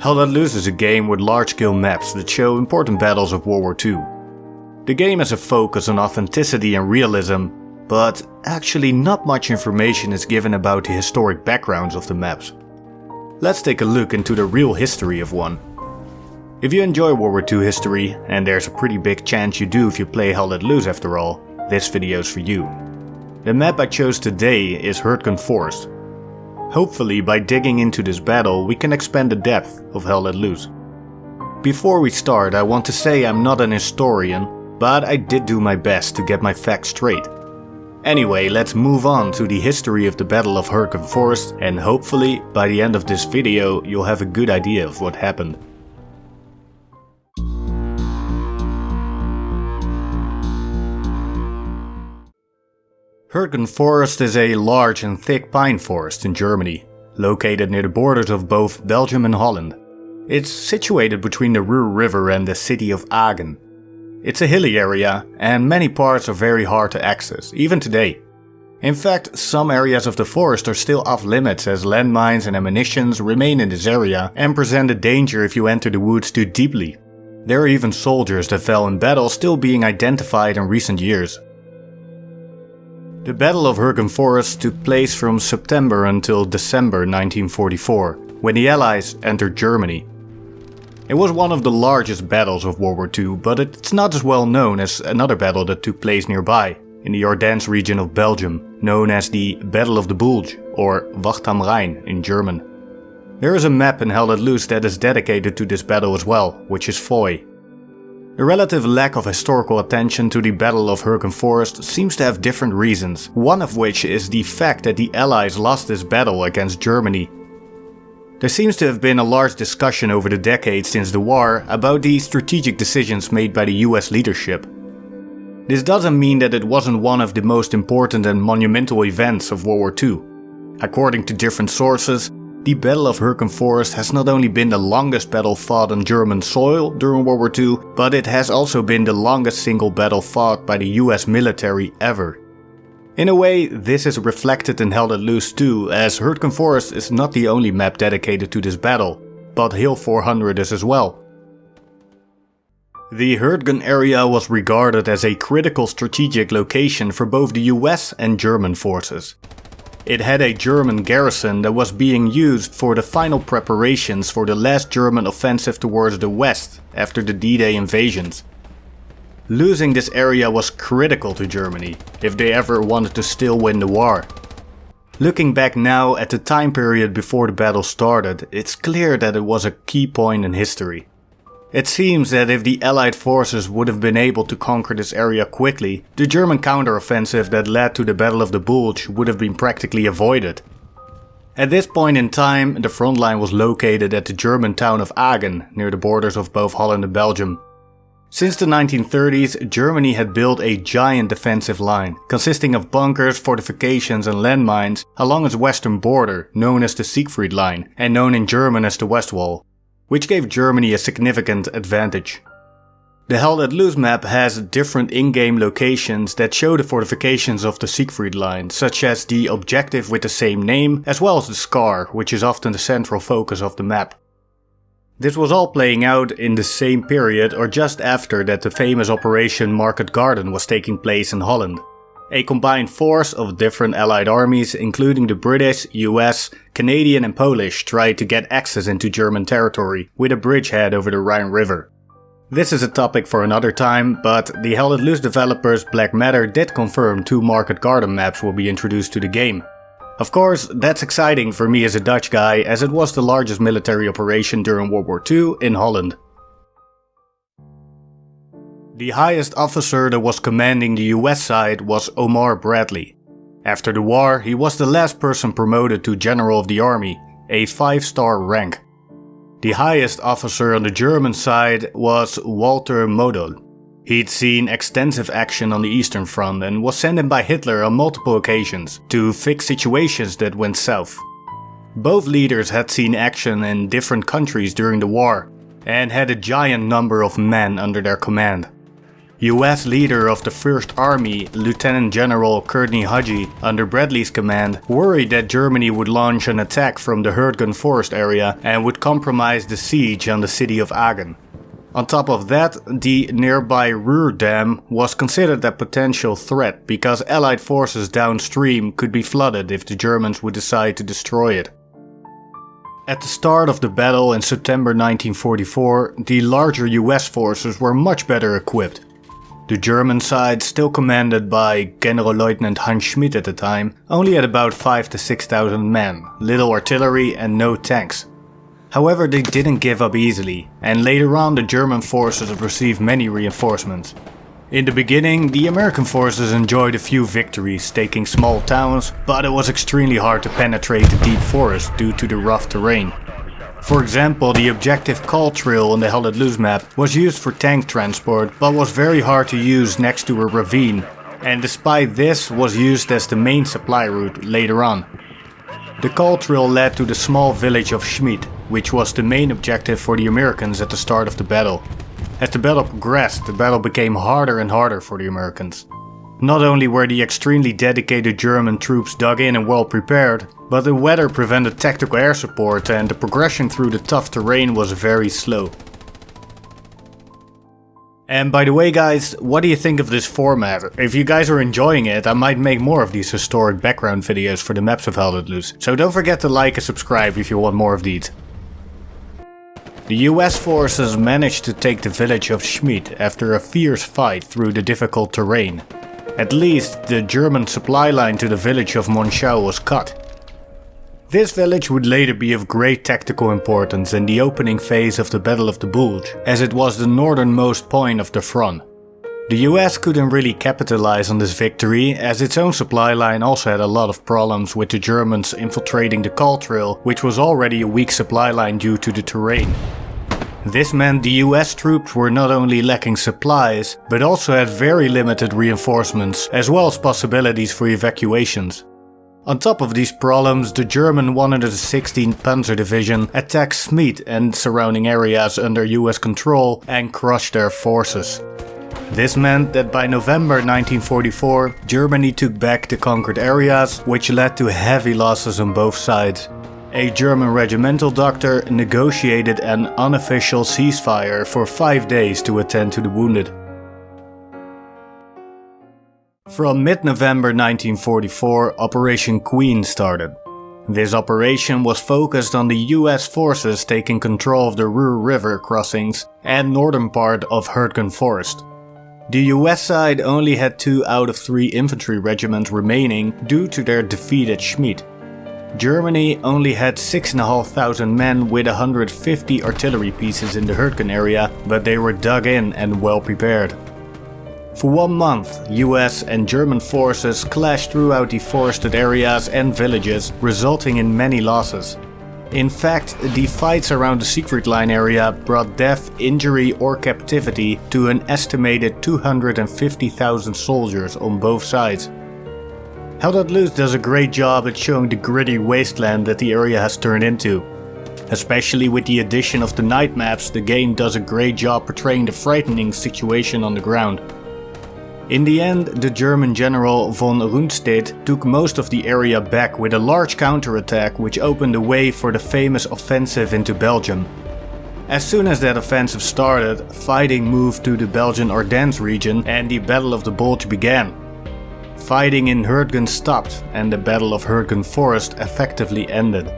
Hell Let Loose is a game with large-scale maps that show important battles of World War II. The game has a focus on authenticity and realism, but actually not much information is given about the historic backgrounds of the maps. Let's take a look into the real history of one. If you enjoy World War II history, and there's a pretty big chance you do if you play Hell Let Loose after all, this video is for you. The map I chose today is Hurtgen Forest. Hopefully by digging into this battle we can expand the depth of Hell Let Loose. Before we start, I want to say I'm not an historian, but I did do my best to get my facts straight. Anyway, let's move on to the history of the Battle of Hurtgen Forest, and hopefully by the end of this video you'll have a good idea of what happened. Hurtgen Forest is a large and thick pine forest in Germany, located near the borders of both Belgium and Holland. It's situated between the Ruhr River and the city of Aachen. It's a hilly area, and many parts are very hard to access, even today. In fact, some areas of the forest are still off limits as landmines and ammunition remain in this area and present a danger if you enter the woods too deeply. There are even soldiers that fell in battle still being identified in recent years. The Battle of Hurtgen Forest took place from September until December 1944, when the Allies entered Germany. It was one of the largest battles of World War II, but it's not as well known as another battle that took place nearby, in the Ardennes region of Belgium, known as the Battle of the Bulge, or Wacht am Rhein in German. There is a map in Hell Let Loose that is dedicated to this battle as well, which is Foy. The relative lack of historical attention to the Battle of Hurtgen Forest seems to have different reasons, one of which is the fact that the Allies lost this battle against Germany. There seems to have been a large discussion over the decades since the war about the strategic decisions made by the US leadership. This doesn't mean that it wasn't one of the most important and monumental events of World War II. According to different sources, the Battle of Hurtgen Forest has not only been the longest battle fought on German soil during World War II, but it has also been the longest single battle fought by the US military ever. In a way, this is reflected in Hell Let Loose too, as Hurtgen Forest is not the only map dedicated to this battle, but Hill 400 is as well. The Hurtgen area was regarded as a critical strategic location for both the US and German forces. It had a German garrison that was being used for the final preparations for the last German offensive towards the west after the D-Day invasions. Losing this area was critical to Germany if they ever wanted to still win the war. Looking back now at the time period before the battle started, it's clear that it was a key point in history. It seems that if the Allied forces would have been able to conquer this area quickly, the German counteroffensive that led to the Battle of the Bulge would have been practically avoided. At this point in time, the front line was located at the German town of Aachen, near the borders of both Holland and Belgium. Since the 1930s, Germany had built a giant defensive line, consisting of bunkers, fortifications and landmines along its western border, known as the Siegfried Line, and known in German as the West Wall, which gave Germany a significant advantage. The Hell Let Loose map has different in-game locations that show the fortifications of the Siegfried Line, such as the objective with the same name, as well as the scar, which is often the central focus of the map. This was all playing out in the same period or just after that the famous Operation Market Garden was taking place in Holland. A combined force of different Allied armies, including the British, US, Canadian and Polish, tried to get access into German territory with a bridgehead over the Rhine River. This is a topic for another time, but the Hell Let Loose developers Black Matter did confirm 2 Market Garden maps will be introduced to the game. Of course, that's exciting for me as a Dutch guy, as it was the largest military operation during World War II in Holland. The highest officer that was commanding the US side was Omar Bradley. After the war, he was the last person promoted to General of the Army, a 5-star rank. The highest officer on the German side was Walter Model. He'd seen extensive action on the Eastern Front and was sent in by Hitler on multiple occasions to fix situations that went south. Both leaders had seen action in different countries during the war and had a giant number of men under their command. US leader of the 1st Army, Lieutenant General Courtney Hudgy, under Bradley's command, worried that Germany would launch an attack from the Hurtgen Forest area and would compromise the siege on the city of Aachen. On top of that, the nearby Ruhr Dam was considered a potential threat because Allied forces downstream could be flooded if the Germans would decide to destroy it. At the start of the battle in September 1944, the larger US forces were much better equipped. The German side, still commanded by Generalleutnant Hans Schmidt at the time, only had about 5,000 to 6,000 men, little artillery and no tanks. However, they didn't give up easily, and later on the German forces received many reinforcements. In the beginning, the American forces enjoyed a few victories, taking small towns, but it was extremely hard to penetrate the deep forest due to the rough terrain. For example, the objective Call Trail on the Held at Loose map was used for tank transport, but was very hard to use next to a ravine, and despite this was used as the main supply route later on. The Call Trail led to the small village of Schmidt, which was the main objective for the Americans at the start of the battle. As the battle progressed, the battle became harder and harder for the Americans. Not only were the extremely dedicated German troops dug in and well prepared, but the weather prevented tactical air support and the progression through the tough terrain was very slow. And by the way guys, what do you think of this format? If you guys are enjoying it, I might make more of these historic background videos for the maps of Held at Loose. So don't forget to like and subscribe if you want more of these. The US forces managed to take the village of Schmidt after a fierce fight through the difficult terrain. At least the German supply line to the village of Monschau was cut. This village would later be of great tactical importance in the opening phase of the Battle of the Bulge, as it was the northernmost point of the front. The US couldn't really capitalize on this victory, as its own supply line also had a lot of problems with the Germans infiltrating the Call Trail, which was already a weak supply line due to the terrain. This meant the US troops were not only lacking supplies, but also had very limited reinforcements, as well as possibilities for evacuations. On top of these problems, the German 116th Panzer Division attacked Schmidt and surrounding areas under US control and crushed their forces. This meant that by November 1944, Germany took back the conquered areas, which led to heavy losses on both sides. A German regimental doctor negotiated an unofficial ceasefire for 5 days to attend to the wounded. From mid-November 1944, Operation Queen started. This operation was focused on the US forces taking control of the Ruhr River crossings and northern part of Hurtgen Forest. The US side only had 2 out of 3 infantry regiments remaining due to their defeat at Schmidt. Germany only had 6,500 men with 150 artillery pieces in the Hurtgen area, but they were dug in and well prepared. For 1 month, US and German forces clashed throughout the forested areas and villages, resulting in many losses. In fact, the fights around the Siegfried Line area brought death, injury or captivity to an estimated 250,000 soldiers on both sides. Held at Loose does a great job at showing the gritty wasteland that the area has turned into. Especially with the addition of the night maps, the game does a great job portraying the frightening situation on the ground. In the end, the German general von Rundstedt took most of the area back with a large counterattack which opened the way for the famous offensive into Belgium. As soon as that offensive started, fighting moved to the Belgian Ardennes region and the Battle of the Bulge began. Fighting in Hurtgen stopped and the Battle of Hurtgen Forest effectively ended.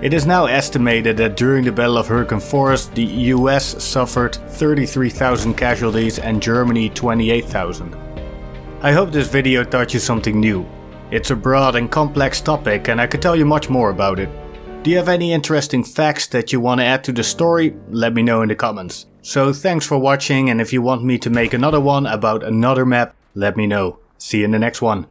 It is now estimated that during the Battle of Hurtgen Forest the US suffered 33,000 casualties and Germany 28,000. I hope this video taught you something new. It's a broad and complex topic and I could tell you much more about it. Do you have any interesting facts that you want to add to the story? Let me know in the comments. So thanks for watching, and if you want me to make another one about another map, let me know. See you in the next one.